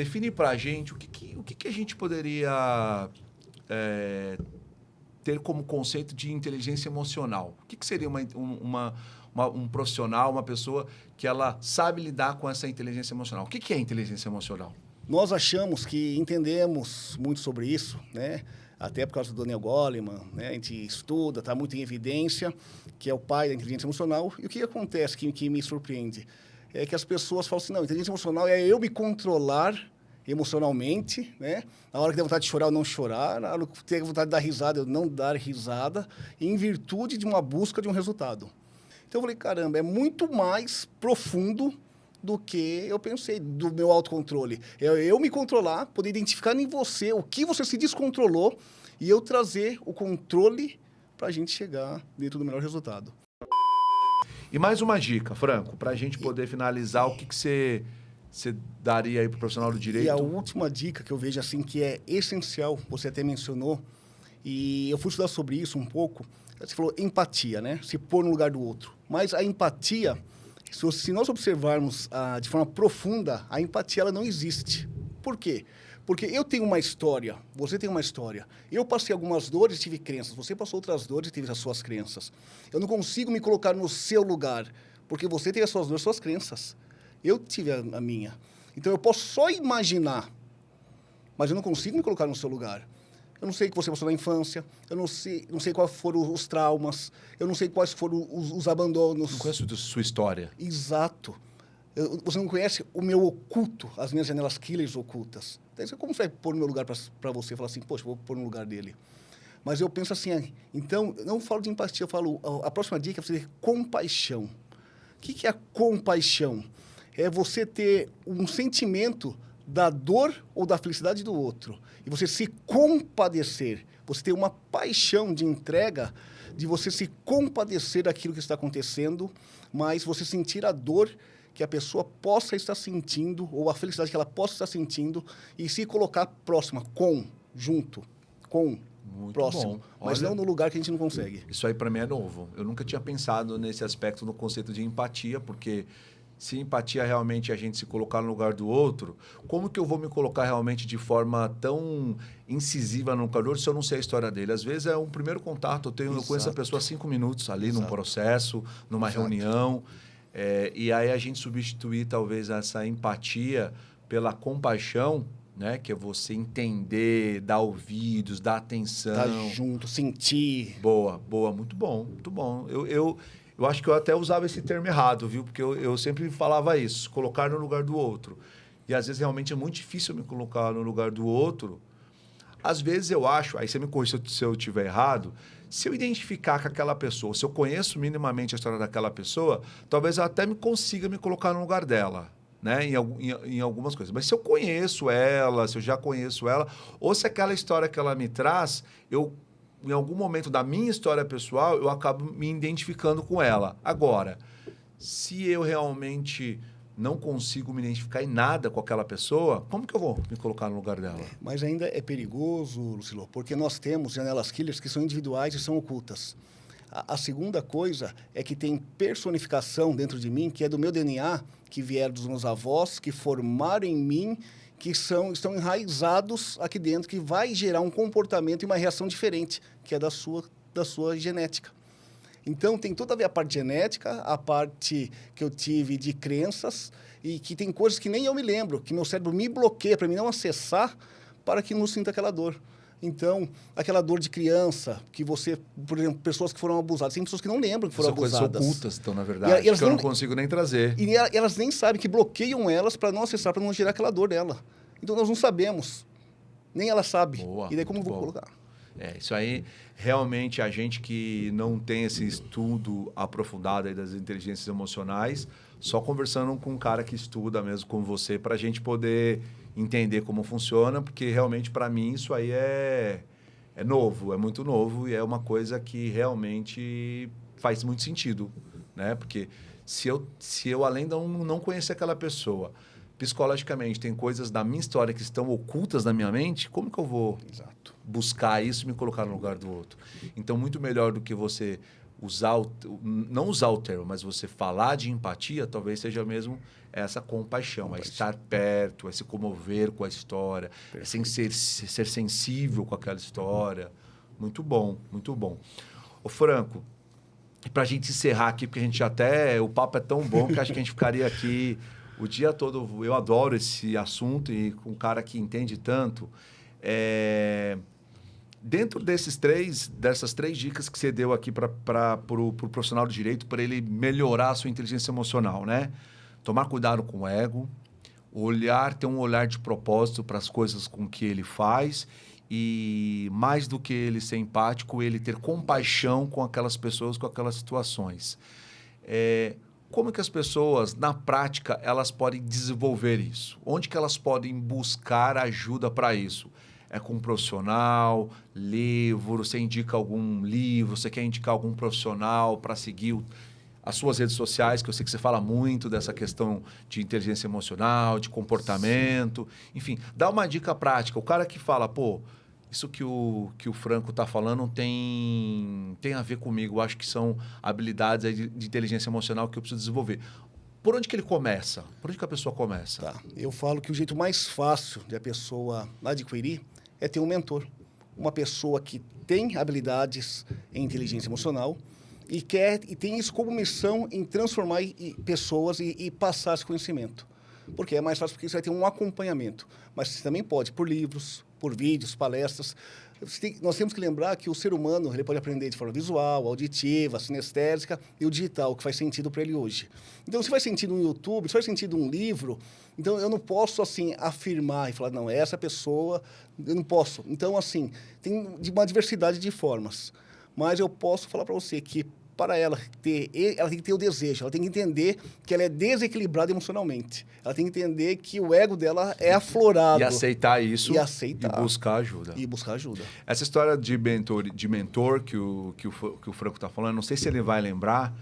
define para a gente o que a gente poderia ter como conceito de inteligência emocional. O que seria um profissional, uma pessoa que ela sabe lidar com essa inteligência emocional? O que é inteligência emocional? Nós achamos que entendemos muito sobre isso, né? Até por causa do Daniel Goleman, né? A gente estuda, está muito em evidência, que é o pai da inteligência emocional. E o que acontece que me surpreende? É que as pessoas falam assim, não, inteligência emocional é eu me controlar emocionalmente, né? Na hora que der vontade de chorar, eu não chorar. Na hora que ter vontade de dar risada, eu não dar risada. Em virtude de uma busca de um resultado. Então, eu falei, caramba, é muito mais profundo do que eu pensei, do meu autocontrole. Eu me controlar, poder identificar em você o que você se descontrolou e eu trazer o controle para a gente chegar dentro do melhor resultado. E mais uma dica, Franco, para a gente poder finalizar, o que você daria aí para o profissional do direito? E a última dica que eu vejo assim que é essencial, você até mencionou, e eu fui estudar sobre isso um pouco, você falou empatia, né? Se pôr no lugar do outro. Mas a empatia, se nós observarmos de forma profunda, a empatia ela não existe. Por quê? Porque eu tenho uma história, você tem uma história. Eu passei algumas dores e tive crenças. Você passou outras dores e teve as suas crenças. Eu não consigo me colocar no seu lugar, porque você teve as suas dores, suas crenças. Eu tive a minha. Então, eu posso só imaginar, mas eu não consigo me colocar no seu lugar. Eu não sei o que você passou na infância, eu não sei quais foram os traumas, eu não sei quais foram os abandonos. Não conheço a sua história. Exato. Você não conhece o meu oculto, as minhas janelas killers ocultas. Então, como você vai pôr no meu lugar para você? Falar assim, poxa, vou pôr no lugar dele. Mas eu penso assim, então, eu não falo de empatia, eu falo, a próxima dica é você ter compaixão. O que é a compaixão? É você ter um sentimento da dor ou da felicidade do outro. E você se compadecer. Você ter uma paixão de entrega, de você se compadecer daquilo que está acontecendo, mas você sentir a dor que a pessoa possa estar sentindo, ou a felicidade que ela possa estar sentindo, e se colocar próxima, junto, Muito próximo. bom. Mas Olha, não no lugar que a gente não consegue. isso aí para mim é novo. Eu nunca tinha pensado nesse aspecto, no conceito de empatia, porque se empatia realmente é a gente se colocar no lugar do outro, como que eu vou me colocar realmente de forma tão incisiva no lugar do outro se eu não sei a história dele? Às vezes é um primeiro contato, eu conheço a pessoa há 5 minutos ali num processo, numa reunião, e aí a gente substituir talvez essa empatia pela compaixão, né? Que é você entender, dar ouvidos, dar atenção. Tá junto, sentir. Boa, muito bom, muito bom. Eu acho que eu até usava esse termo errado, viu? Porque eu sempre falava isso, colocar no lugar do outro. E às vezes realmente é muito difícil me colocar no lugar do outro. Às vezes eu acho, aí você me corrige se eu estiver errado, se eu identificar com aquela pessoa, se eu conheço minimamente a história daquela pessoa, talvez eu até consiga me colocar no lugar dela, né? Em algumas coisas. Mas se eu conheço ela, se eu já conheço ela, ou se aquela história que ela me traz, em algum momento da minha história pessoal, eu acabo me identificando com ela. Agora, se eu realmente não consigo me identificar em nada com aquela pessoa, como que eu vou me colocar no lugar dela? Mas ainda é perigoso, Lucilo, porque nós temos janelas killers que são individuais e são ocultas. A segunda coisa é que tem personificação dentro de mim, que é do meu DNA, que vieram dos meus avós, que formaram em mim, que estão enraizados aqui dentro, que vai gerar um comportamento e uma reação diferente, que é da sua genética. Então, tem toda a ver a parte genética, a parte que eu tive de crenças, e que tem coisas que nem eu me lembro, que meu cérebro me bloqueia para mim não acessar, para que não sinta aquela dor. Então, aquela dor de criança, que você, por exemplo, pessoas que foram abusadas, tem pessoas que não lembram que foram abusadas. São coisas ocultas, então, na verdade, que eu não consigo nem trazer. E elas nem sabem que bloqueiam elas para não acessar, para não gerar aquela dor dela. Então, nós não sabemos. Nem ela sabe. Boa, e daí, como eu vou colocar? Isso aí, realmente, a gente que não tem esse estudo aprofundado aí das inteligências emocionais, só conversando com um cara que estuda mesmo com você, para a gente poder entender como funciona, porque realmente, para mim, isso aí é novo, é muito novo e é uma coisa que realmente faz muito sentido, né? Porque se eu além de não conhecer aquela pessoa, psicologicamente tem coisas da minha história que estão ocultas na minha mente, como que eu vou buscar isso e me colocar no lugar do outro? Então, muito melhor do que você não usar o termo, mas você falar de empatia, talvez seja mesmo essa compaixão. É estar perto, é se comover com a história, é ser sensível com aquela história. Muito bom, muito bom. Ô Franco, para a gente encerrar aqui, porque a gente o papo é tão bom que acho que a gente ficaria aqui o dia todo. Eu adoro esse assunto e com um cara que entende tanto. Dentro dessas três dicas que você deu aqui para o profissional do direito, para ele melhorar a sua inteligência emocional, né? Tomar cuidado com o ego, ter um olhar de propósito para as coisas com que ele faz e, mais do que ele ser empático, ele ter compaixão com aquelas pessoas, com aquelas situações. Como que as pessoas, na prática, elas podem desenvolver isso? Onde que elas podem buscar ajuda para isso? É com um profissional, livro, você indica algum livro, você quer indicar algum profissional para seguir as suas redes sociais, que eu sei que você fala muito dessa questão de inteligência emocional, de comportamento. Sim. Enfim, dá uma dica prática. O cara que fala, pô, isso que o Franco está falando tem a ver comigo. Eu acho que são habilidades aí de inteligência emocional que eu preciso desenvolver. Por onde que ele começa? Por onde que a pessoa começa? Tá. Eu falo que o jeito mais fácil de a pessoa adquirir é ter um mentor. Uma pessoa que tem habilidades em inteligência emocional e tem isso como missão em transformar pessoas e passar esse conhecimento. Porque é mais fácil, porque você vai ter um acompanhamento. Mas você também pode, por livros, por vídeos, palestras. Nós temos que lembrar que o ser humano ele pode aprender de forma visual, auditiva, sinestésica e o digital, que faz sentido para ele hoje. Então, se faz sentido no YouTube, se faz sentido um livro, então eu não posso, assim, afirmar e falar, não, essa pessoa, eu não posso. Então, assim, tem uma diversidade de formas. Mas eu posso falar para você que para ela tem que ter o desejo, ela tem que entender que ela é desequilibrada emocionalmente. Ela tem que entender que o ego dela é aflorado. E aceitar isso. E aceitar. E buscar ajuda. E buscar ajuda. Essa história de mentor que o Franco está falando, não sei se ele vai lembrar,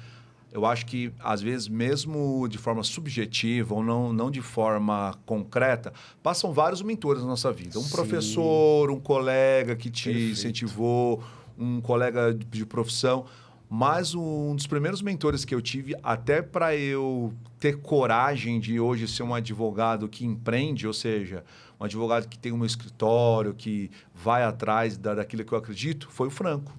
eu acho que, às vezes, mesmo de forma subjetiva ou não de forma concreta, passam vários mentores na nossa vida. Um Sim. professor, um colega que te Perfeito. Incentivou, um colega de profissão. Mas um dos primeiros mentores que eu tive, até para eu ter coragem de hoje ser um advogado que empreende, ou seja, um advogado que tem um escritório, que vai atrás daquilo que eu acredito, foi o Franco.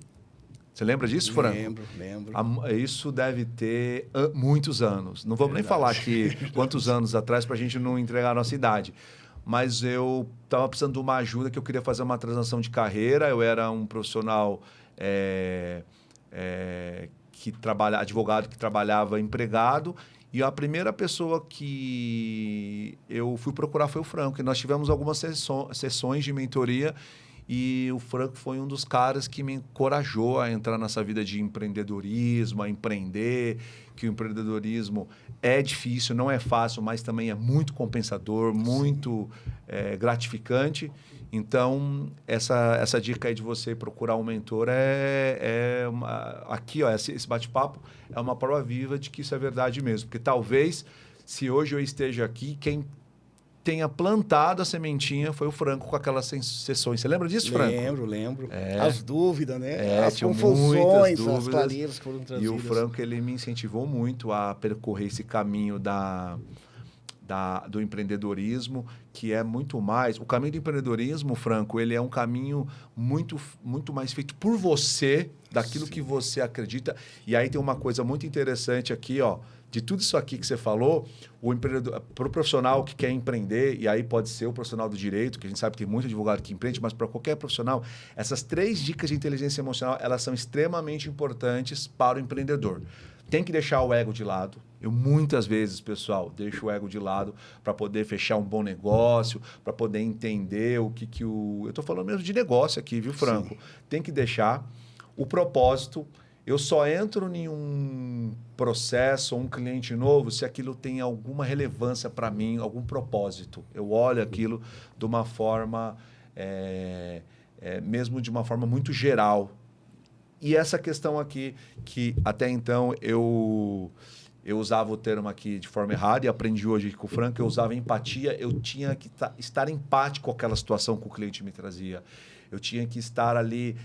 Você lembra disso, Franco? Lembro. Isso deve ter muitos anos. Não vamos nem falar aqui quantos anos atrás para a gente não entregar a nossa idade. Mas eu estava precisando de uma ajuda, que eu queria fazer uma transição de carreira. Eu era um profissional... advogado que trabalhava empregado, e a primeira pessoa que eu fui procurar foi o Franco, e nós tivemos algumas sessões de mentoria, e o Franco foi um dos caras que me encorajou a entrar nessa vida de empreendedorismo, a empreender, que o empreendedorismo é difícil, não é fácil, mas também é muito compensador, muito gratificante. Então, essa dica aí de você procurar um mentor aqui, ó, esse bate-papo é uma prova viva de que isso é verdade mesmo. Porque talvez, se hoje eu esteja aqui, quem tenha plantado a sementinha foi o Franco com aquelas sessões. Você lembra disso, Franco? Lembro. As dúvidas, né? As confusões, as clarezas que foram trazidas. E o Franco, ele me incentivou muito a percorrer esse caminho do empreendedorismo, que é muito mais... O caminho do empreendedorismo, Franco, ele é um caminho muito, muito mais feito por você, daquilo Sim. que você acredita. E aí tem uma coisa muito interessante aqui, ó, de tudo isso aqui que você falou, para o profissional que quer empreender, e aí pode ser o profissional do direito, que a gente sabe que tem muito advogado que empreende, mas para qualquer profissional, essas 3 dicas de inteligência emocional, elas são extremamente importantes para o empreendedor. Tem que deixar o ego de lado. Eu, muitas vezes, pessoal, deixo o ego de lado para poder fechar um bom negócio, para poder entender o que o... Eu estou falando mesmo de negócio aqui, viu, Franco? Sim. Tem que deixar o propósito. Eu só entro em um processo ou um cliente novo se aquilo tem alguma relevância para mim, algum propósito. Eu olho aquilo de uma forma, mesmo de uma forma muito geral. E essa questão aqui, que até então eu eu usava o termo aqui de forma errada e aprendi hoje com o Franco, eu usava empatia, eu tinha que estar empático com aquela situação que o cliente me trazia. Eu tinha que estar ali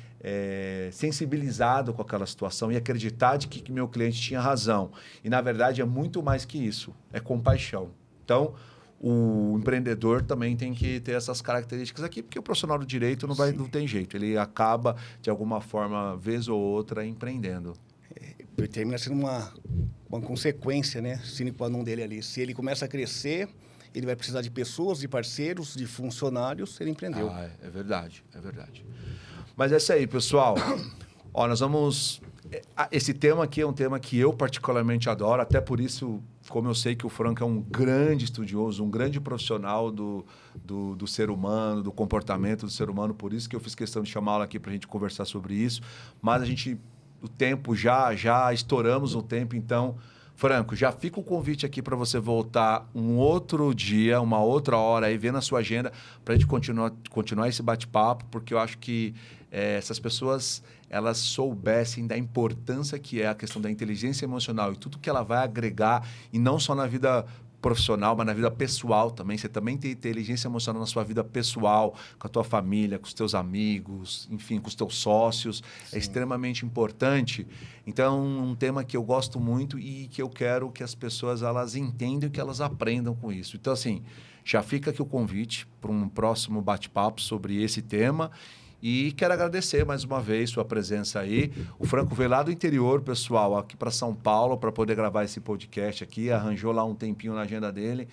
sensibilizado com aquela situação e acreditar de que meu cliente tinha razão. E, na verdade, é muito mais que isso, é compaixão. Então, o empreendedor também tem que ter essas características aqui, porque o profissional do direito não tem jeito. Ele acaba, de alguma forma, vez ou outra, empreendendo. Termina sendo uma consequência, né? Sine qua non dele ali. Se ele começa a crescer, ele vai precisar de pessoas, de parceiros, de funcionários, ele empreendeu. É verdade, é verdade. Mas é isso aí, pessoal. Ó, nós vamos... Esse tema aqui é um tema que eu particularmente adoro, até por isso, como eu sei que o Franco é um grande estudioso, um grande profissional do ser humano, do comportamento do ser humano, por isso que eu fiz questão de chamá-lo aqui para a gente conversar sobre isso. Mas o tempo já estouramos o tempo, então, Franco, já fica o convite aqui para você voltar um outro dia, uma outra hora aí, ver na sua agenda, para a gente continuar esse bate-papo, porque eu acho que essas pessoas elas soubessem da importância que é a questão da inteligência emocional e tudo que ela vai agregar, e não só na vida profissional, mas na vida pessoal também. Você também tem inteligência emocional na sua vida pessoal, com a tua família, com os teus amigos, enfim, com os teus sócios. Sim. É extremamente importante. Então, um tema que eu gosto muito e que eu quero que as pessoas elas entendam e que elas aprendam com isso. Então, assim, já fica aqui o convite para um próximo bate-papo sobre esse tema. E quero agradecer mais uma vez sua presença aí. O Franco veio lá do interior, pessoal, aqui para São Paulo, para poder gravar esse podcast aqui. Arranjou lá um tempinho na agenda dele.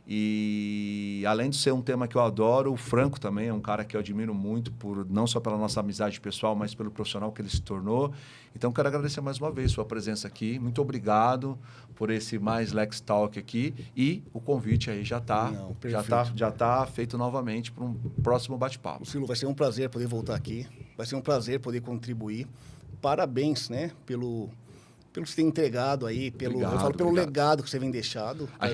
E além de ser um tema que eu adoro, o Franco também é um cara que eu admiro muito, não só pela nossa amizade pessoal, mas pelo profissional que ele se tornou. Então, quero agradecer mais uma vez sua presença aqui. Muito obrigado por esse mais Lex Talk aqui. E o convite aí já tá feito novamente para um próximo bate-papo. Silo, vai ser um prazer poder voltar aqui. Vai ser um prazer poder contribuir. Parabéns, né, pelo que você tem entregado aí, pelo legado que você vem deixado. A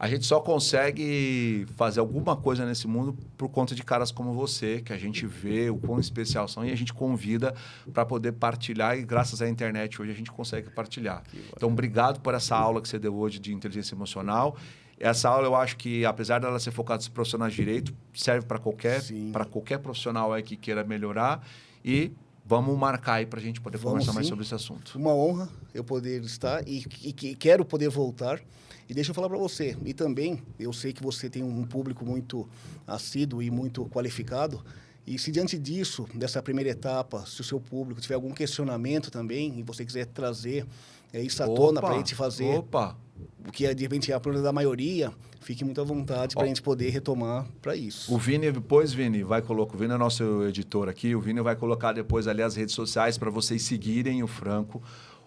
gente só consegue fazer alguma coisa nesse mundo por conta de caras como você, que a gente vê o quão especial são e a gente convida para poder partilhar, e graças à internet hoje a gente consegue partilhar. Então, obrigado por essa aula que você deu hoje de inteligência emocional. Essa aula eu acho que, apesar dela ser focada nos profissionais de direito, serve para qualquer profissional aí que queira melhorar. E vamos marcar aí para a gente poder conversar mais sobre esse assunto. Uma honra eu poder estar e quero poder voltar. E deixa eu falar para você, e também eu sei que você tem um público muito assíduo e muito qualificado, e se diante disso, dessa primeira etapa, se o seu público tiver algum questionamento também, e você quiser trazer isso à tona para a gente fazer o que de repente é a problema da maioria, fique muito à vontade para a gente poder retomar para isso. O Vini, vai colocar, o Vini é nosso editor aqui, o Vini vai colocar depois ali as redes sociais para vocês seguirem o Franco.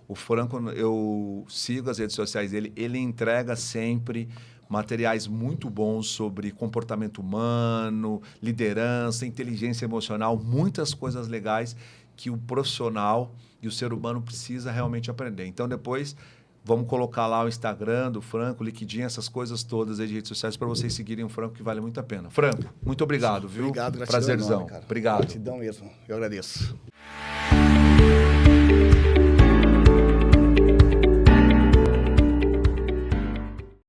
O Franco, eu sigo as redes sociais dele, ele entrega sempre materiais muito bons sobre comportamento humano, liderança, inteligência emocional, muitas coisas legais que o profissional e o ser humano precisa realmente aprender. Então, depois, vamos colocar lá o Instagram do Franco, LinkedIn, essas coisas todas aí de redes sociais para vocês seguirem o Franco, que vale muito a pena. Franco, muito obrigado, viu? Obrigado, gratidão. Prazerzão. Enorme, cara. Obrigado. Gratidão mesmo. Eu agradeço.